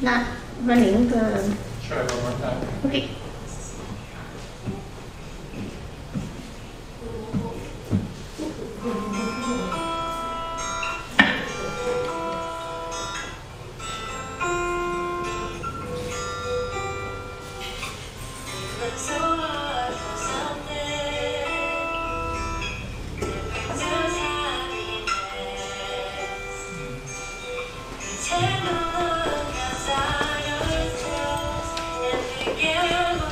not running. Try one more time. Okay. Take a look outside yourself and begin.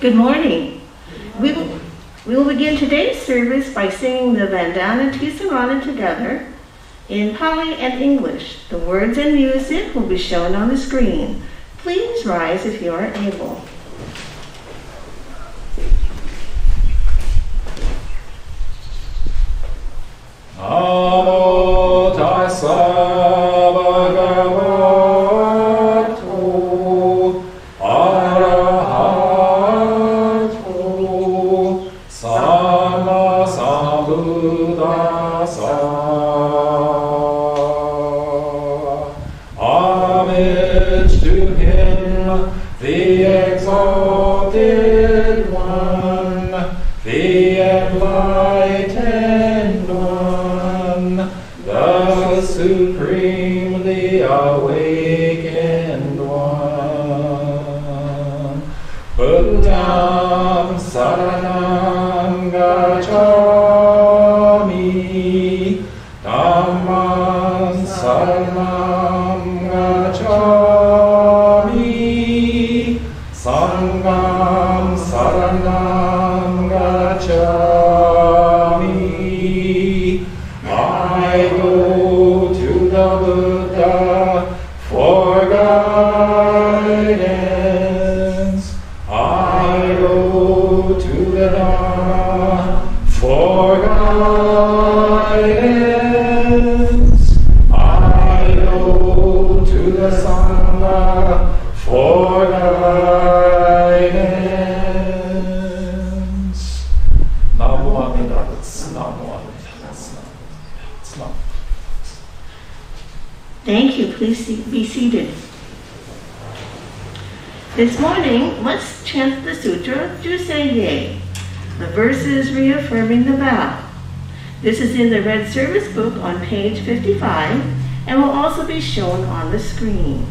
Good morning. We will begin today's service by singing the Vandana Tisarana together in Pali and English. The words and music will be shown on the screen. Please rise if you are able. Namo tassa bhagavato arahato samma sambuddhassa. Homage to him, the exalted one, the enlightened one, the supremely awakened one. Buddham saranam gacchami, dhammam saranam gacchami, sangham saranam gacchami. I go to the Buddha for guidance. I go to the Dharma for guidance. I go to the Sangha for guidance. Namo Amida Butsu, Namo Amida Butsu, Namo Amida Butsu, Namo. Thank you. Please be seated. This morning, let's chant the Sutra Jusei. The verses reaffirming the vow. This is in the Red Service Book on page 55 and will also be shown on the screen.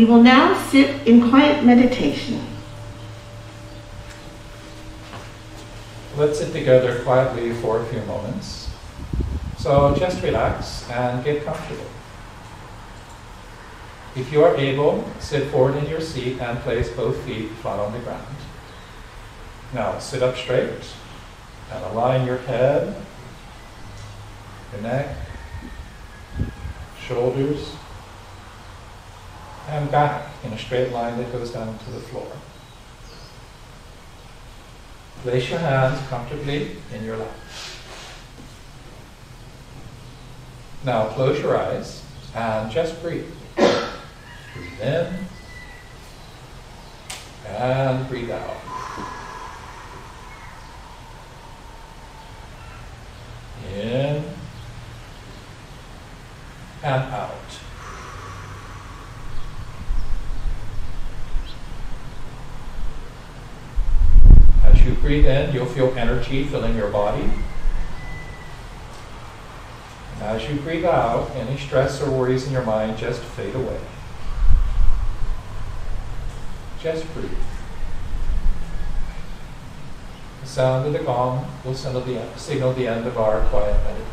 We will now sit in quiet meditation. Let's sit together quietly for a few moments. So just relax and get comfortable. If you are able, sit forward in your seat and place both feet flat on the ground. Now sit up straight and align your head, your neck, shoulders, and back in a straight line that goes down to the floor. Place your hands comfortably in your lap. Now close your eyes and just breathe. Breathe in and breathe out. In and out. As you breathe in, you'll feel energy filling your body. And as you breathe out, any stress or worries in your mind just fade away. Just breathe. The sound of the gong will signal the end of our quiet meditation.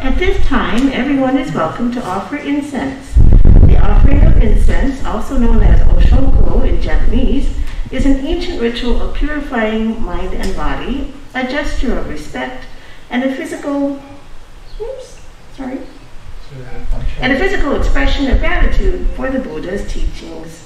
At this time, everyone is welcome to offer incense. The offering of incense, also known as oshoko in Japanese, is an ancient ritual of purifying mind and body, a gesture of respect, and a physical expression of gratitude for the Buddha's teachings.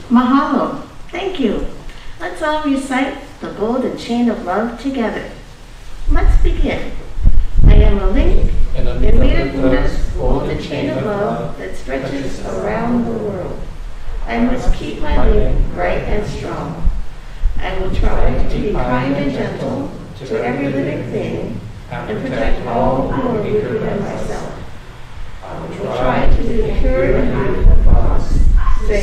Mahalo. Thank you. Let's all recite the golden chain of love together. Let's begin. I am a link in this golden chain of love that stretches around the world. I must keep my link bright and strong. I will try to be kind and gentle to every living thing and protect all who are weaker than myself. I will try to be pure and beautiful thoughts, say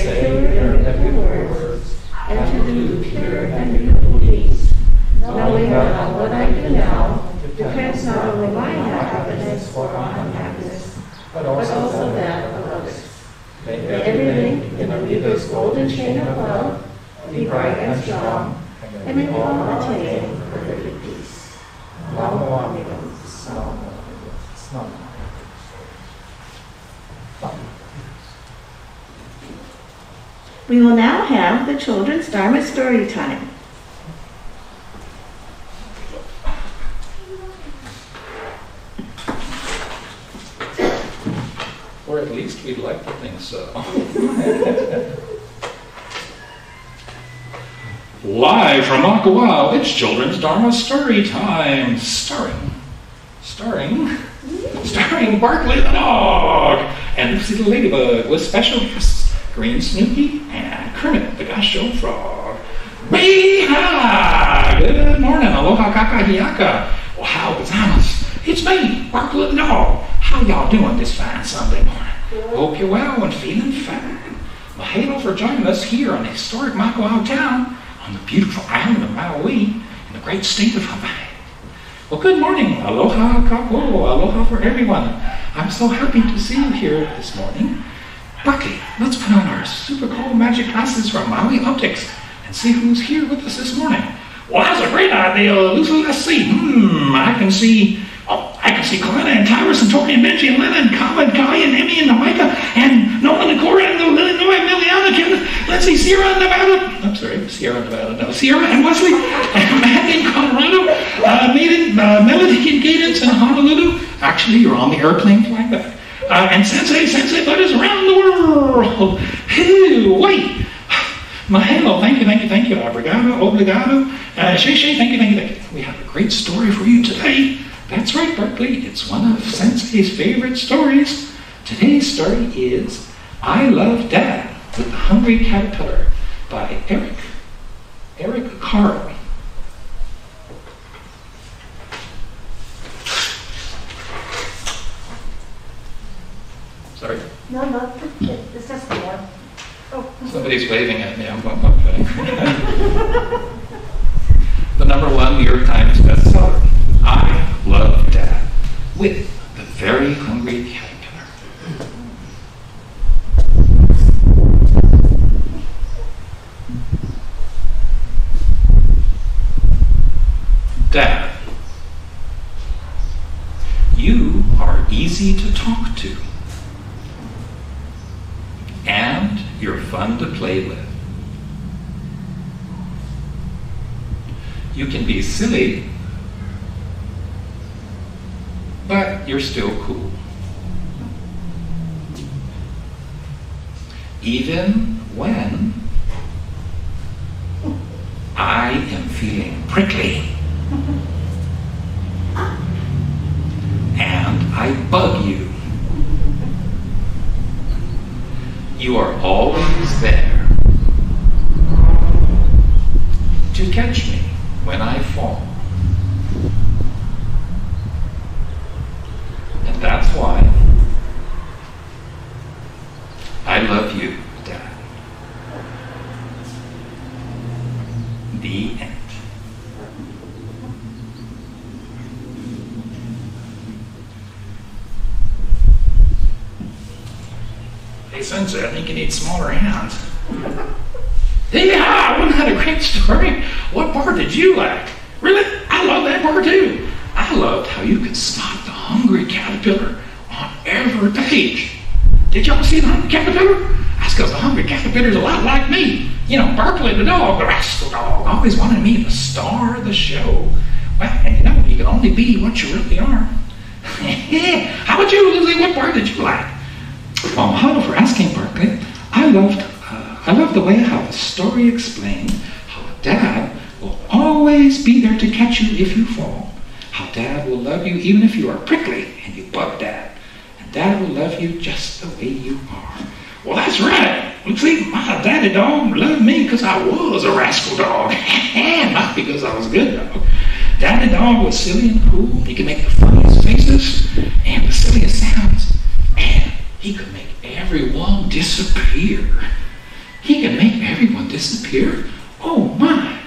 pure and beautiful words, and to do pure and beautiful deeds, knowing that what I do now depends not only my happiness or unhappiness, but also that of others. May every link in the Buddha's golden chain of love be bright and strong, and may we all attain perfect peace. We will now have the children's Dharma story time. Or at least we'd like to think so. Live from Makawao, it's children's Dharma story time. Starring Barkley the dog and Lucy the ladybug with special guests Green Snoopy and Kermit the Gasho frog. Meha! Good morning, aloha kakahiaka. Wow, gozaimasu. It's me, Barkley the dog. How y'all doing this fine Sunday morning? Hope you're well and feeling fine. Mahalo for joining us here in historic Makawao town on the beautiful island of Maui in the great state of Hawaii. Well, good morning. Aloha kapo. Aloha for everyone. I'm so happy to see you here this morning. Bucky, let's put on our super cool magic glasses from Maui Optics and see who's here with us this morning. Well, that's a great idea, Lucy. Let's see. I can see Kalina and Tyrus and Tori and Benji and Lena and Kama and Kai and Emmy and Micah and Nolan and Cora and Illinois and Liliana, Kenneth. Let's see, Sierra and Wesley and Matt in Colorado, Melody and Cadence in Honolulu. Actually, you're on the airplane flying back. And Sensei buddies around the world. Hey, wait. Mahalo, thank you. Obrigado. Shay, thank you. We have a great story for you today. That's right, Barkley. It's one of Sensei's favorite stories. Today's story is I Love Dad with the Hungry Caterpillar by Eric Carl. Sorry? No, it's just the one. Oh. Somebody's waving at me. I'm going, okay. The #1 New York Times bestseller, I Love Dad, with the Very Hungry Caterpillar. Dad, you are easy to talk to, and you're fun to play with. You can be silly, but you're still cool. Even when I am feeling prickly and I bug you, you are always there to catch me when I fall. And that's why I love you, Dad. The end. Hey, Sensei, I think you need smaller hands. Yeah, wasn't that a great story? What part did you like? Really? I love that part too. I loved how you could spot the hungry caterpillar on every page. Did y'all see the hungry caterpillar? That's because the hungry caterpillar's a lot like me. You know, Barkley the dog, the rascal dog, always wanted me to be the star of the show. Well, and you know, you can only be what you really are. How about you, Lizzie? What part did you like? Well, hello for asking, Barkley. I loved I love the way how the story explained how Dad will always be there to catch you if you fall. How Dad will love you even if you are prickly and you bug Dad. And Dad will love you just the way you are. Well, that's right. Well, see, my daddy dog loved me because I was a rascal dog. Not because I was a good dog. Daddy dog was silly and cool. He could make the funniest faces and the silliest sounds. And he could make everyone disappear. He can make everyone disappear? Oh my.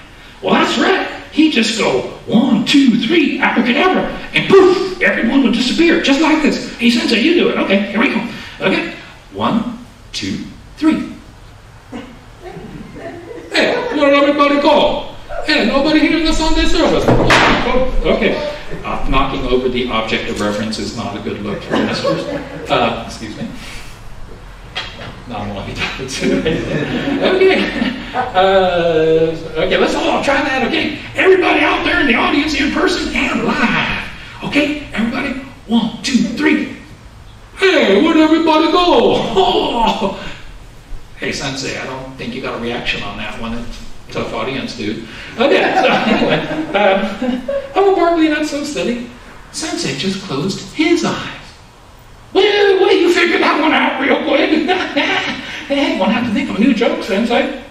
Well, that's right. He'd just go 1, 2, 3, abracadabra, and poof, everyone would disappear, just like this. Hey, Sensei, you do it. Okay, here we go. Okay, 1, 2, 3. Hey, where'd everybody go? Hey, nobody here in the Sunday service. Oh, okay. Knocking over the object of reverence is not a good look for ministers. Excuse me. Nominally. Okay. Okay, let's all try that, okay? Everybody out there in the audience, in person and live. Okay, everybody, 1, 2, 3. Hey, where'd everybody go? Oh. Hey, Sensei, I don't think you got a reaction on that one. It's a tough audience, dude. Okay, so anyway, oh, Barkley, not so silly. Sensei just closed his eyes. Well, you figured that one out real quick. Hey, won't have to think of a new joke, Sensei.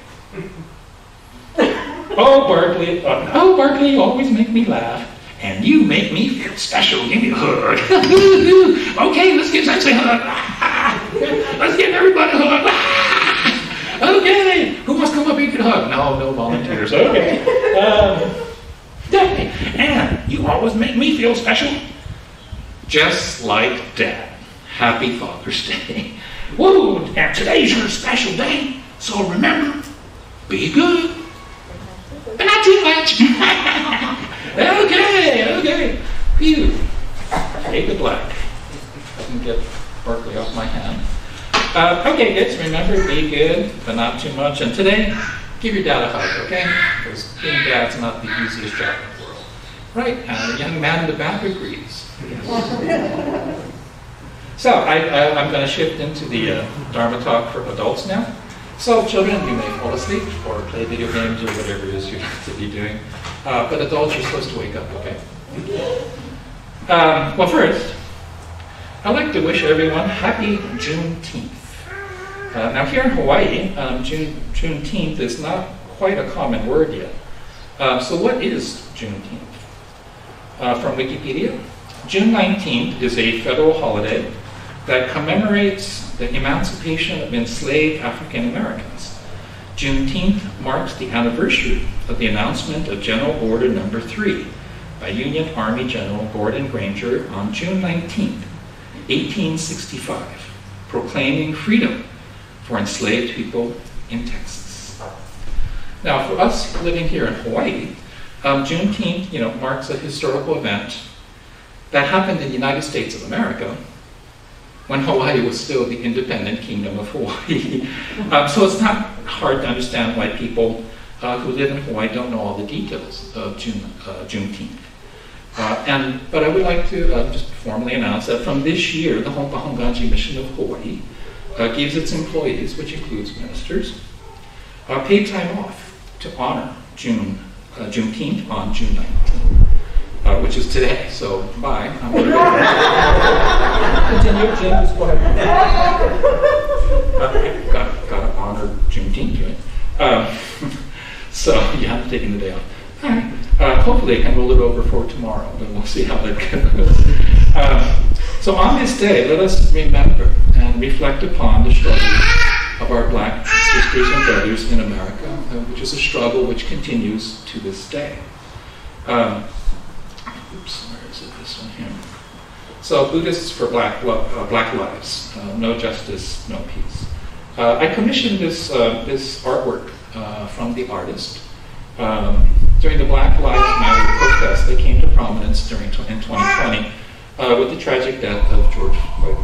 Oh, Barkley, you always make me laugh. And you make me feel special. Give me a hug. Okay, let's give Sensei a hug. Let's give everybody a hug. Okay, who wants to come up here and get a hug? No volunteers. Okay. And you always make me feel special. Just like Dad. Happy Father's Day. Woo, and today's your special day. So remember, be good. But not too much. Okay. Phew. Take the black. I can get Barkley off my hand. Okay, kids, remember, be good, but not too much. And today, give your dad a hug, okay? Because being dad's not the easiest job in the world. Right? And the young man in the back agrees. So, I'm going to shift into the Dharma talk for adults now. So, children, you may fall asleep or play video games or whatever it is you have to be doing. But adults, you're supposed to wake up, okay? Well, first, I'd like to wish everyone happy Juneteenth. Now, here in Hawaii, Juneteenth is not quite a common word yet. So, what is Juneteenth? From Wikipedia, June 19th is a federal holiday that commemorates the emancipation of enslaved African Americans. Juneteenth marks the anniversary of the announcement of General Order No. 3 by Union Army General Gordon Granger on June 19th, 1865, proclaiming freedom for enslaved people in Texas. Now, for us living here in Hawaii, Juneteenth, marks a historical event that happened in the United States of America when Hawaii was still the independent kingdom of Hawaii. So it's not hard to understand why people who live in Hawaii don't know all the details of Juneteenth. But I would like to just formally announce that from this year, the Hongwanji Mission of Hawaii gives its employees, which includes ministers, paid time off to honor Juneteenth on June 19th. Which is today, so bye. I'm going to go. Continue, Jim, just go ahead. Got to honor Juneteenth, right? So you have to take the day off. All right. Hopefully I can roll it over for tomorrow, but we'll see how that goes. So on this day, let us remember and reflect upon the struggle of our Black sisters and brothers in America, which is a struggle which continues to this day. Where is it? This one here. So, Buddhists for Black Lives, no justice, no peace. I commissioned this artwork from the artist during the Black Lives Matter protests that came to prominence in 2020 with the tragic death of George Floyd.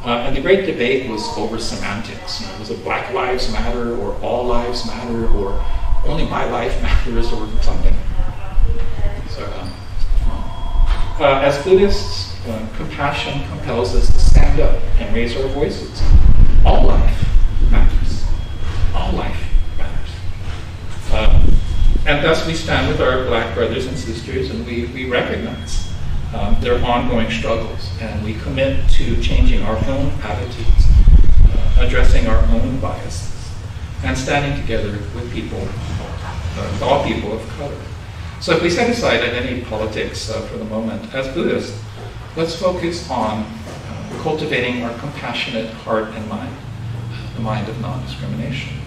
And the great debate was over semantics. Was it Black Lives Matter, or all lives matter, or only my life matters, or something? So, as Buddhists, compassion compels us to stand up and raise our voices. All life matters. All all life matters. And thus we stand with our black brothers and sisters, and we recognize their ongoing struggles, and we commit to changing our own attitudes, addressing our own biases, and standing together with people, all people of color. So if we set aside identity politics for the moment, as Buddhists, let's focus on cultivating our compassionate heart and mind, the mind of non-discrimination.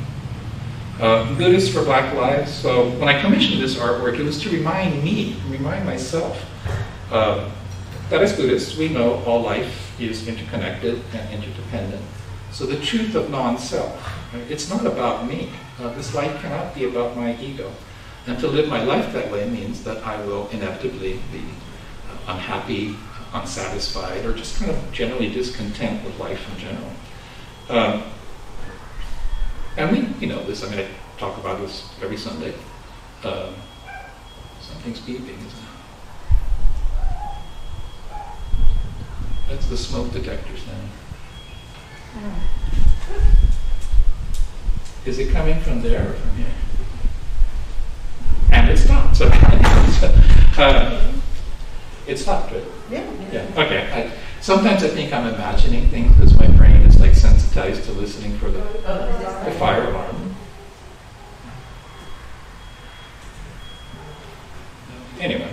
Buddhists for Black Lives, so when I commissioned this artwork, it was to remind myself, that as Buddhists, we know all life is interconnected and interdependent. So the truth of non-self, it's not about me. This life cannot be about my ego. And to live my life that way means that I will inevitably be unhappy, unsatisfied, or just kind of generally discontent with life in general. And we know this. I mean, I talk about this every Sunday. Something's beeping, isn't it? That's the smoke detector sound. Is it coming from there or from here? And it stopped. So it stopped, right? Yeah. Okay. Sometimes I think I'm imagining things because my brain is like sensitized to listening for the fire alarm. Anyway,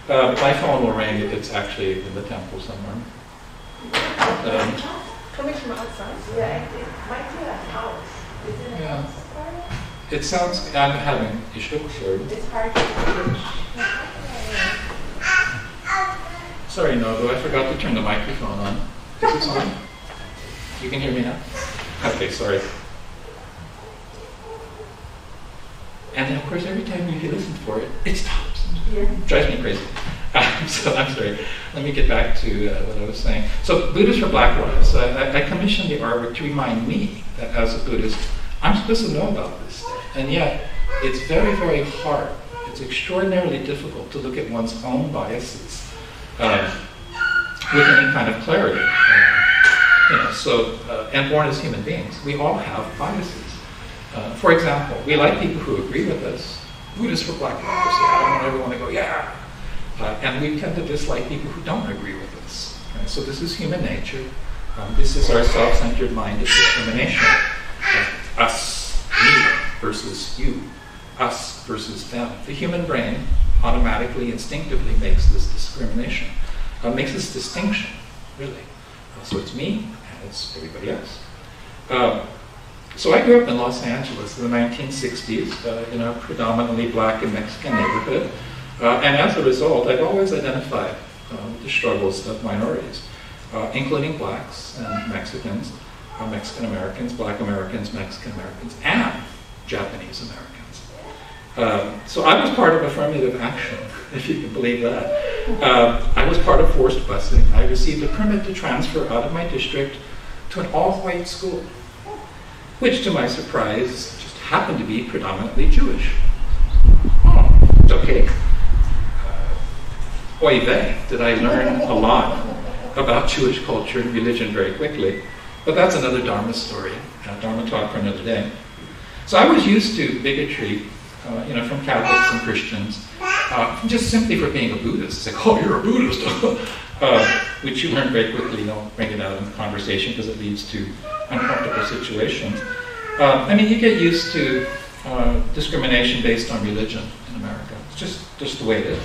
my phone will ring if it's actually in the temple somewhere. Coming from outside? Yeah, it might be a house. Is it a house? It sounds, I'm having issue, sorry. It's hard to reach. Sorry, Nobu, I forgot to turn the microphone on. Is this on? You can hear me now? Okay, sorry. And then, of course, every time you listen for it, it stops. Yeah. Drives me crazy. So I'm sorry. Let me get back to what I was saying. So Buddhists for Black Lives. I commissioned the artwork to remind me that as a Buddhist, I'm supposed to know about this stuff. And yet, it's very, very hard. It's extraordinarily difficult to look at one's own biases with any kind of clarity. And born as human beings, we all have biases. For example, we like people who agree with us. Buddhists for Black Lives. I don't want everyone to go, yeah. And we tend to dislike people who don't agree with us. Right? So this is human nature. This is our self-centered mind of discrimination. Us, me versus you. Us versus them. The human brain automatically, instinctively makes this discrimination. Makes this distinction, really. So it's me and it's everybody else. So I grew up in Los Angeles in the 1960s, in a predominantly black and Mexican neighborhood. And as a result, I've always identified with the struggles of minorities, including blacks and Mexicans, Mexican Americans, Black Americans, Mexican Americans, and Japanese Americans. So I was part of affirmative action, if you can believe that. I was part of forced busing. I received a permit to transfer out of my district to an all-white school, which to my surprise just happened to be predominantly Jewish. Oh, okay. Oy vey, did I learn a lot about Jewish culture and religion very quickly. But that's another Dharma story, Dharma talk for another day. So I was used to bigotry, from Catholics and Christians, just simply for being a Buddhist. It's like, oh, you're a Buddhist, which you learn very quickly. Don't bring it out in the conversation because it leads to uncomfortable situations. You get used to discrimination based on religion in America. It's just the way it is.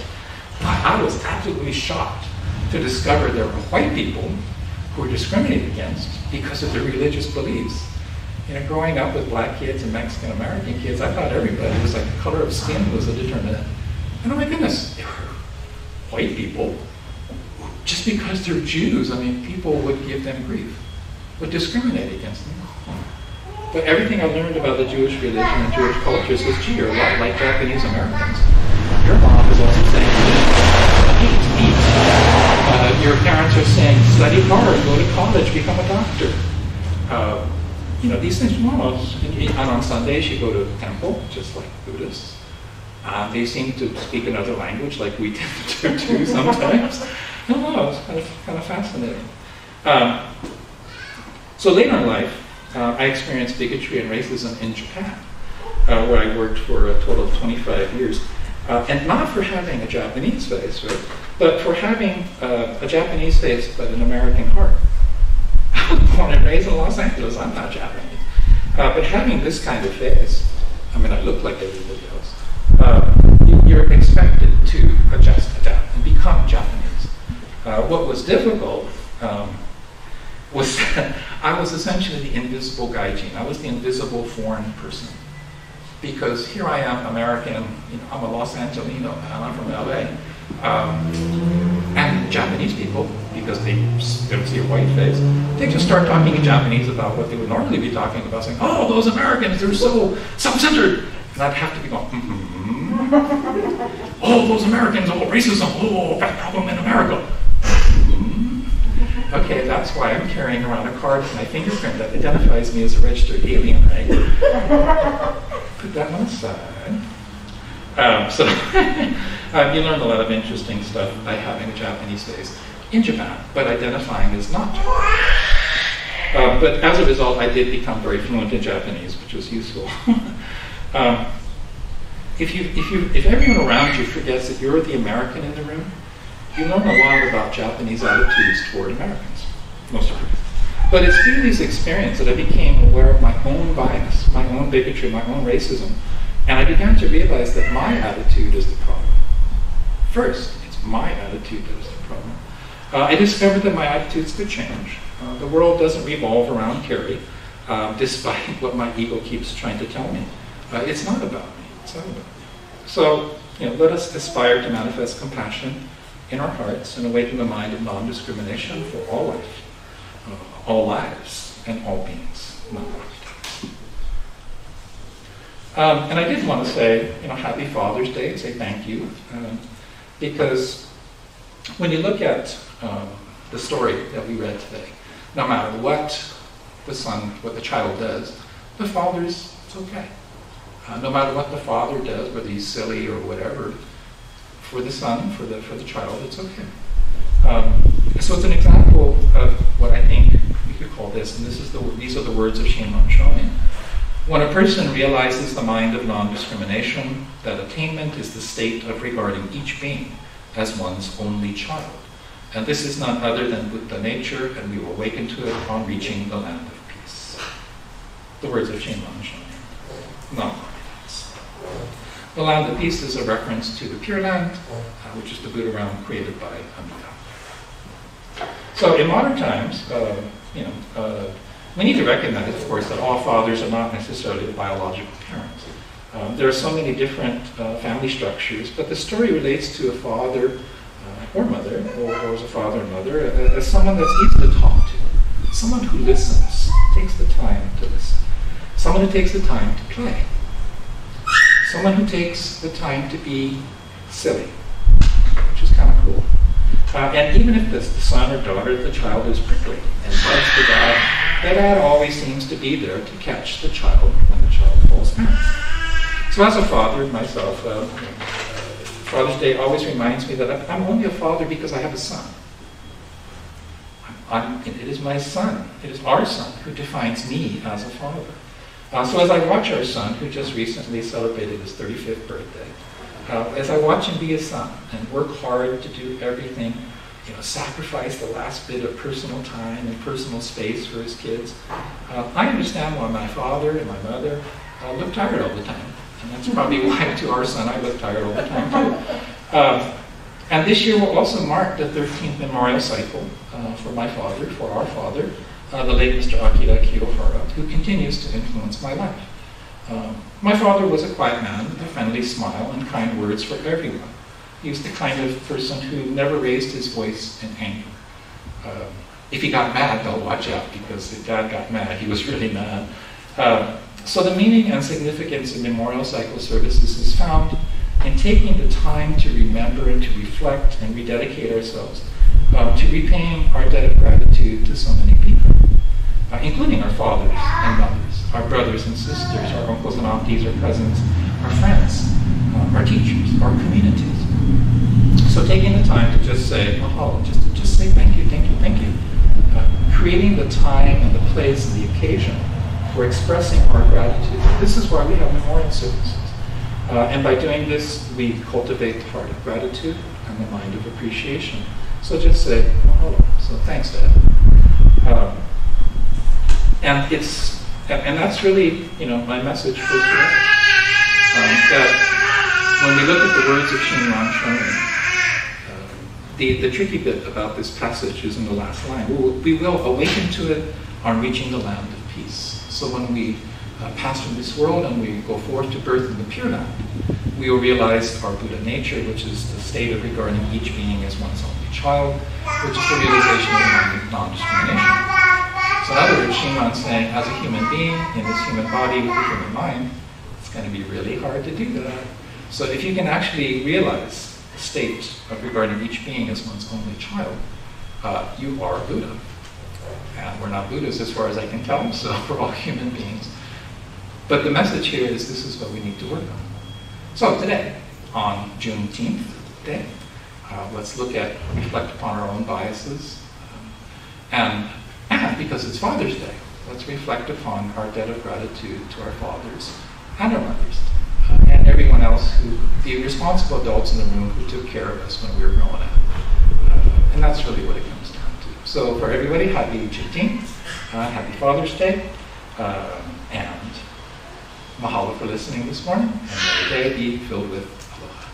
I was absolutely shocked to discover there were white people who were discriminated against because of their religious beliefs. Growing up with black kids and Mexican American kids, I thought everybody was like the color of skin was a determinant. And oh my goodness, there were white people, just because they're Jews, people would give them grief, would discriminate against them. But everything I learned about the Jewish religion and Jewish cultures was, gee, you're a lot like Japanese Americans. Your mom is also saying, eat. Your parents are saying, study hard, go to college, become a doctor. These things, and on Sundays you go to the temple, just like Buddhists. They seem to speak another language like we tend to do sometimes. It's kind of fascinating. So later in life, I experienced bigotry and racism in Japan, where I worked for a total of 25 years. And not for having a Japanese face, right? But for having a Japanese face but an American heart. I was born and raised in Los Angeles, I'm not Japanese. But having this kind of face, I mean, I look like everybody else, you're expected to adjust, adapt, and become Japanese. What was difficult was that I was essentially the invisible gaijin. I was the invisible foreign person. Because here I am, American, I'm a Los Angelino, and I'm from LA. And Japanese people, because they don't see a white face, they just start talking in Japanese about what they would normally be talking about, saying, oh, those Americans, they're so self-centered. And I'd have to be going, oh, those Americans, oh, racism, oh, bad problem in America. Okay, that's why I'm carrying around a card with my fingerprint that identifies me as a registered alien, right? Put that on the side. So you learn a lot of interesting stuff by having a Japanese face in Japan, but identifying as not Japanese. But as a result, I did become very fluent in Japanese, which was useful. If everyone around you forgets that you're the American in the room, you learn a lot about Japanese attitudes toward Americans, most of it. But it's through these experiences that I became aware of my own bias, my own bigotry, my own racism, and I began to realize that my attitude is the problem. First, it's my attitude that is the problem. I discovered that my attitudes could change. The world doesn't revolve around Carrie, despite what my ego keeps trying to tell me. It's not about me, it's not about me. So, let us aspire to manifest compassion in our hearts and awaken the mind of non-discrimination for all life, all lives, and all beings, not lifetimes. And I did want to say, Happy Father's Day, and say thank you, because when you look at the story that we read today, no matter what the child does, the father's, it's okay. No matter what the father does, whether he's silly or whatever, for the son, for the child, it's okay. So it's an example of what I think we could call this, and these are the words of Shinran Shonin. When a person realizes the mind of non-discrimination, that attainment is the state of regarding each being as one's only child. And this is none other than Buddha nature, and we will awaken to it upon reaching the land of peace. The words of Shinran Shonin. No. The land of peace is a reference to the Pure Land, which is the Buddha realm created by Amida. So in modern times, we need to recognize, of course, that all fathers are not necessarily the biological parents. There are so many different family structures, but the story relates to a father or mother, or as a father and mother, as someone that's easy to talk to, someone who listens, takes the time to listen, someone who takes the time to play. Someone who takes the time to be silly, which is kind of cool. And even if the son or daughter, the child is prickly and bugs the dad always seems to be there to catch the child when the child falls down. So as a father myself, Father's Day always reminds me that I'm only a father because I have a son. It is my son, it is our son who defines me as a father. So as I watch our son, who just recently celebrated his 35th birthday, as I watch him be a son and work hard to do everything, sacrifice the last bit of personal time and personal space for his kids, I understand why my father and my mother look tired all the time. And that's probably why to our son I look tired all the time too. And this year will also mark the 13th memorial cycle for my father, for our father, the late Mr. Akira Kiyohara, who continues to influence my life. My father was a quiet man with a friendly smile and kind words for everyone. He was the kind of person who never raised his voice in anger. If he got mad, though, watch out, because if Dad got mad, he was really mad. So the meaning and significance of memorial cycle services is found in taking the time to remember and to reflect and rededicate ourselves to repaying our debt of gratitude to so many people, including our fathers and mothers, our brothers and sisters, our uncles and aunties, our cousins, our friends, our teachers, our communities. So taking the time to just say, just say thank you, thank you, thank you. Creating the time and the place and the occasion for expressing our gratitude. This is why we have memorial services. And by doing this, we cultivate the heart of gratitude and the mind of appreciation. So just say, mahalo. So thanks, Dad. And that's really, my message for today. That when we look at the words of Shinran Shonin, the tricky bit about this passage is in the last line. We will awaken to it on reaching the land of peace. So when we pass from this world and we go forth to birth in the Pure Land, we will realize our Buddha nature, which is the state of regarding each being as one's only child, which is the realization of non-discrimination. So in other words, Shinran's saying, as a human being, in this human body, with a human mind, it's going to be really hard to do that. So if you can actually realize the state of regarding each being as one's only child, you are Buddha. And we're not Buddhas as far as I can tell, so we're all human beings. But the message here is this is what we need to work on. So today, on Juneteenth Day, let's reflect upon our own biases. And because it's Father's Day, let's reflect upon our debt of gratitude to our fathers and our mothers, and everyone else the responsible adults in the room who took care of us when we were growing up. And that's really what it comes down to. So for everybody, happy Juneteenth, happy Father's Day, and mahalo for listening this morning, and may the day be filled with aloha.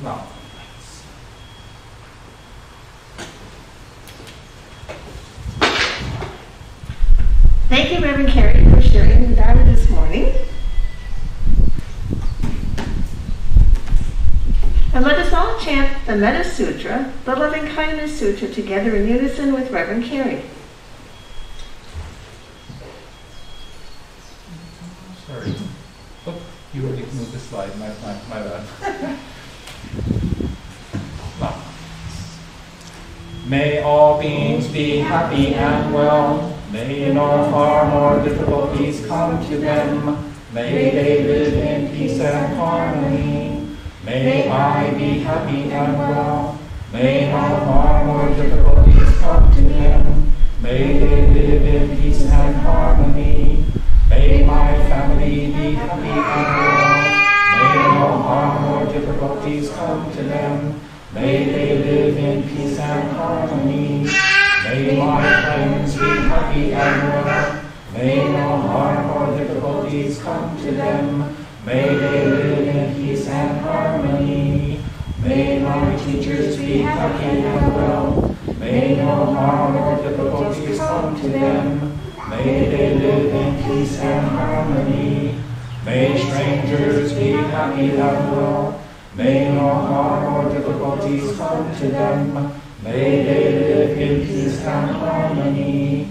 Now, thank you, Reverend Carey, for sharing the Dharma this morning. And let us all chant the Metta Sutra, the Loving Kindness Sutra, together in unison with Reverend Carey. Sorry. Oh, you already moved the slide. My bad. No. May all beings be happy and well. May no harm or difficulties come to them. May they live in peace and harmony. May I be happy and well. May no harm or difficulties come to them. May they live in peace and harmony. May my family be happy and well. May no harm or difficulties come to them. May they live in peace and harmony. May my friends be happy and well. May no harm or difficulties come to them. May they live in peace and harmony. May my teachers be happy and well. May no harm or difficulties come to them. May they live in peace and harmony. May strangers be happy and well. May no harm or difficulties come to them. May they live in peace and harmony.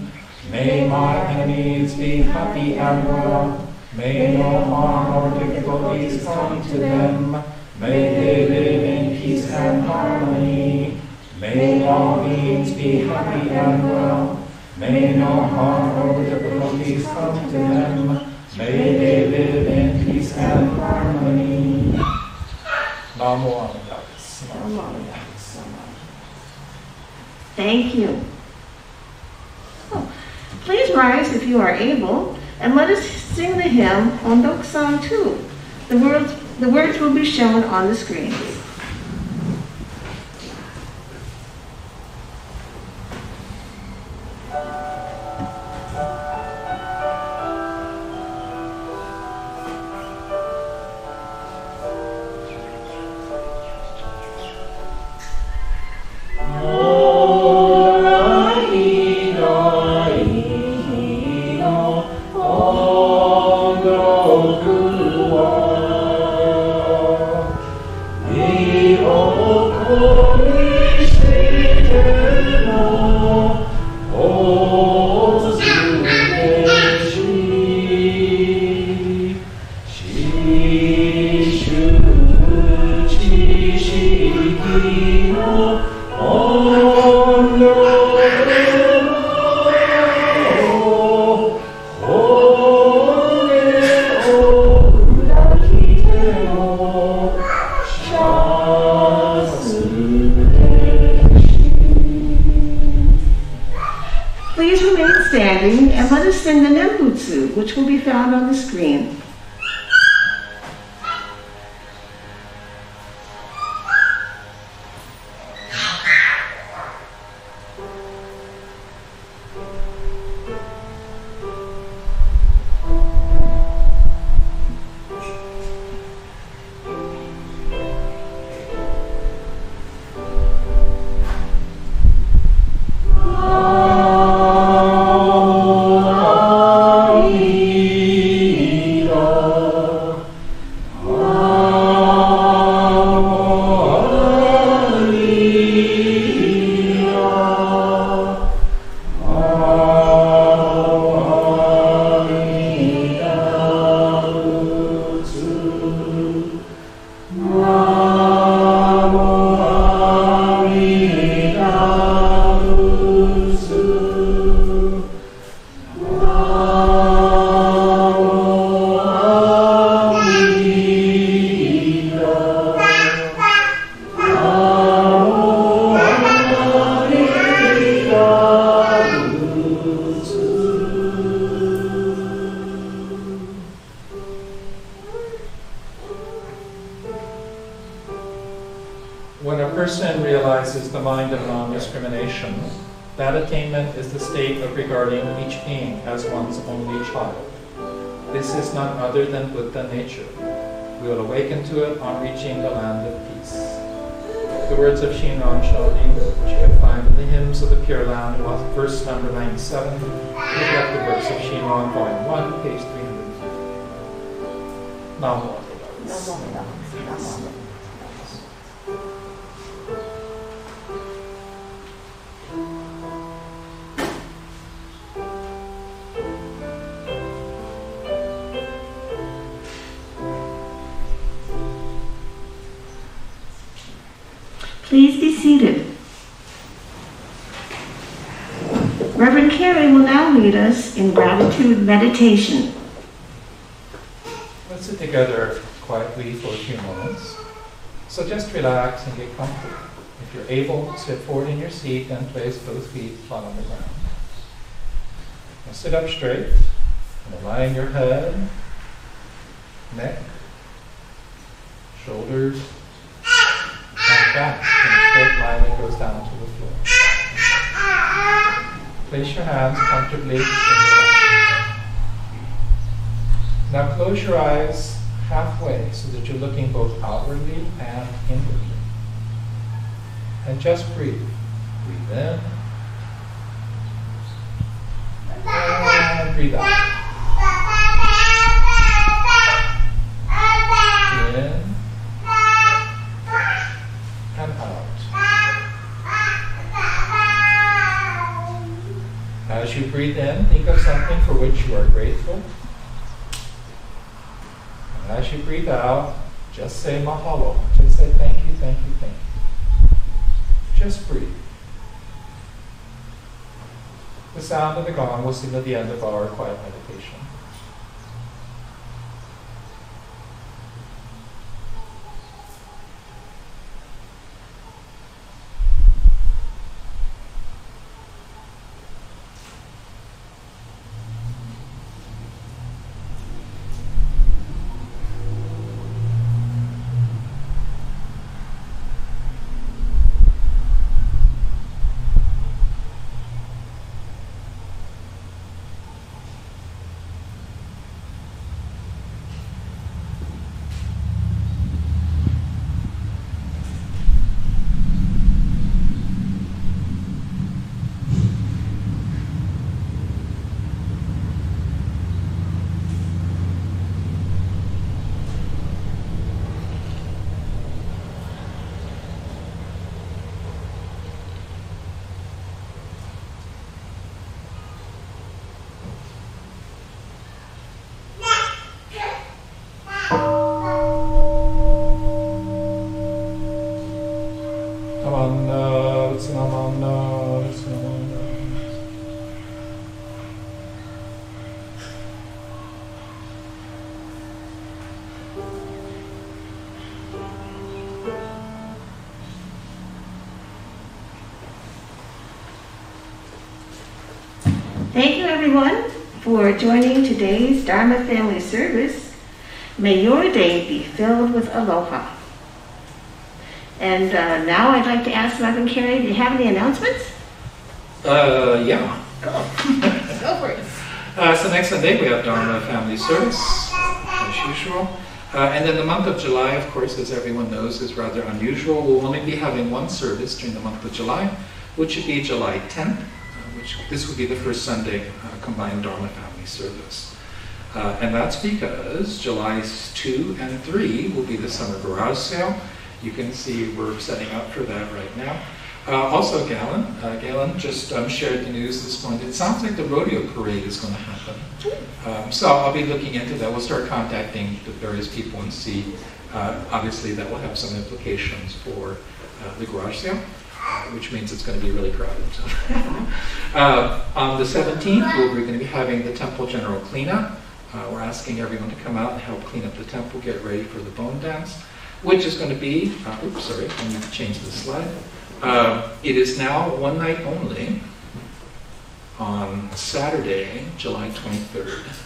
May my enemies be happy and well. May no harm or difficulties come to them. May they live in peace and harmony. May all beings be happy and well. May no harm or difficulties come to them. May they live in peace and harmony. Namo Amitabha. Namo Amitabha. Thank you. Oh, please rise if you are able, and let us sing the hymn Ondok Song 2. The words will be shown on the screen. Yeah. standing and let us sing the Nembutsu, which will be found on the screen. When a person realizes the mind of non-discrimination, that attainment is the state of regarding each being as one's only child. This is none other than Buddha nature. We will awaken to it on reaching the land of peace. The words of Shinran Shonin, which you can find in the Hymns of the Pure Land, verse number 97, reflect the works of Shinran, volume 1, page 350. Namo Buddha. Please be seated. Reverend Carey will now lead us in gratitude meditation. Let's sit together quietly for a few moments. So just relax and get comfortable. If you're able, sit forward in your seat and place both feet flat on the ground. Now sit up straight and align your head, neck, shoulders, and back in a straight line that goes down to the floor. Place your hands comfortably in your lap. Now close your eyes halfway so that you're looking both outwardly and inwardly. And just breathe. Breathe in. And breathe out. In. And out. As you breathe in, think of something for which you are grateful. And as you breathe out, just say mahalo. Just say thank you, thank you, thank you. Just breathe. The sound of the gong will signal the end of our quiet meditation. Thank you, everyone, for joining today's Dharma Family Service. May your day be filled with aloha. And now I'd like to ask Reverend Carey, do you have any announcements? Yeah. Go. Go for it. So next Sunday we have Dharma Family Service, as usual. And then the month of July, of course, as everyone knows, is rather unusual. We'll only be having one service during the month of July, which would be July 10th, this would be the first Sunday combined Dharma Family Service. And that's because July's 2 and 3 will be the summer garage sale. You can see we're setting up for that right now. Also, Galen just shared the news this morning. It sounds like the rodeo parade is going to happen. So I'll be looking into that. We'll start contacting the various people and see. Obviously, that will have some implications for the garage sale, which means it's going to be really crowded. On the 17th, we're going to be having the temple general cleanup. We're asking everyone to come out and help clean up the temple, get ready for the bone dance, which is going to be, oops, sorry, I need to change the slide. It is now one night only on Saturday, July 23rd.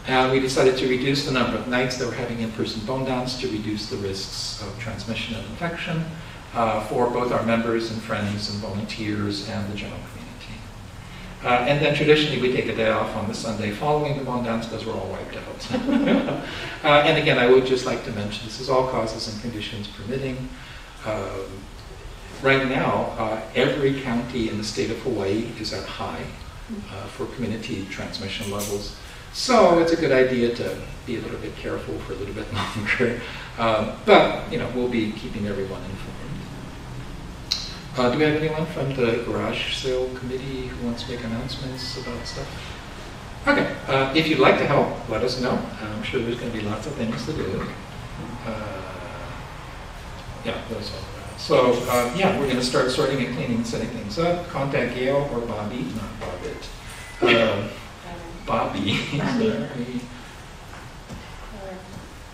And we decided to reduce the number of nights that we're having in-person bone dance to reduce the risks of transmission of infection for both our members and friends and volunteers and the general community. And then traditionally we take a day off on the Sunday following the bone dance because we're all wiped out. And again, I would just like to mention this is all causes and conditions permitting. Right now, every county in the state of Hawaii is at high for community transmission levels. So it's a good idea to be a little bit careful for a little bit longer. But, we'll be keeping everyone informed. Do we have anyone from the garage sale committee who wants to make announcements about stuff? Okay, if you'd like to help, let us know. I'm sure there's going to be lots of things to do. Yeah, that's all that. So, yeah, we're going to start sorting and cleaning and setting things up. Contact Gail or Bobby, not Bobbit. Bobby. Sorry.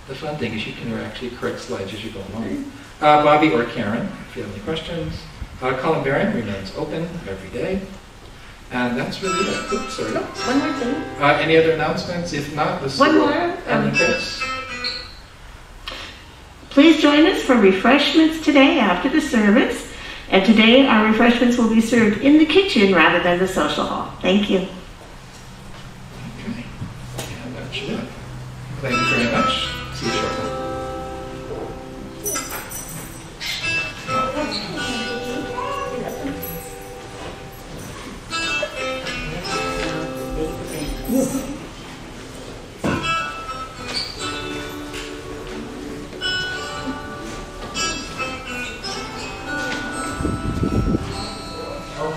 The fun thing is you can actually correct slides as you go along. Bobby or Karen, if you have any questions. Columbarium remains open every day. And that's really it. Oops, sorry. No, one more thing. Any other announcements? If not, this one more. Please join us for refreshments today after the service. And today our refreshments will be served in the kitchen rather than the social hall. Thank you. Okay. And that's it. Thank you very much. See you shortly. Oh,